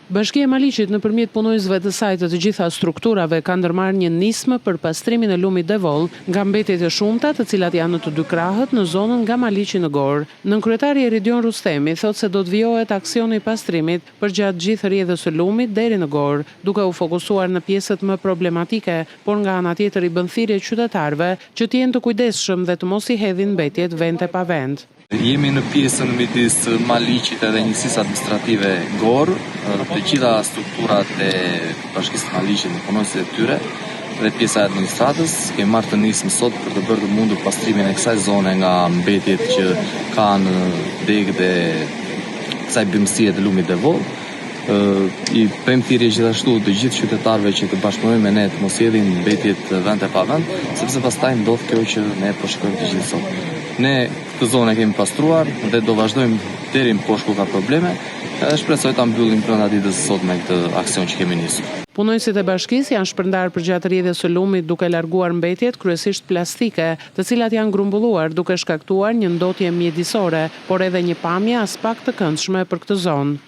Bashkia e Maliqit nëpërmjet punojësve të saj të gjitha strukturave ka ndërmarrë një nismë për pastrimin e lumit Devol nga mbetjet e shumta të cilat janë në të dy krahët në zonën nga Maliqi në Gorë. Nënkryetari Eridion Rustemi thotë se do të vijohet aksioni i pastrimit për gjatë gjithë rrjedhës së lumit deri në Gorë, duke u fokusuar në pjesët më problematike, por nga ana tjetër i bën thirrje qytetarëve që të jenë të kujdesshëm dhe të mos i hedhin mbetjet vend e pa vend. Jemi në pjesën midis Maliqit edhe njësisë administrative Gorë, të gjitha strukturat e Bashkisë Maliqit në punojësit e tyre dhe pjesa e administratës. Kemi marrë të nismë sot për të bërë të mundur pastrimin e kësaj zone nga mbetjet që kanë degët e kësaj bimësie të lumit Devol. I bëjmë thirrje gjithashtu të gjithë qytetarëve që të bashkëpunojnë me ne të mos hedhin mbetjet vend e pa vend, sepse pastaj ndodh kjo që ne po shikojmë të gjithë sot. Ne këtë zonë kemi pastruar dhe do vazhdojmë deri në poshtë ku ka probleme, edhe shpresoj ta mbyllim brenda ditës së sotme këtë aksion që kemi nisur. Punojësit e bashkisë janë shpërndarë përgjatë rrjedhjes së lumit duke larguar mbetjet kryesisht plastike, të cilat janë grumbulluar duke shkaktuar një ndotje mjedisore, por edhe një pamje as pak të këndshme për këtë zonë.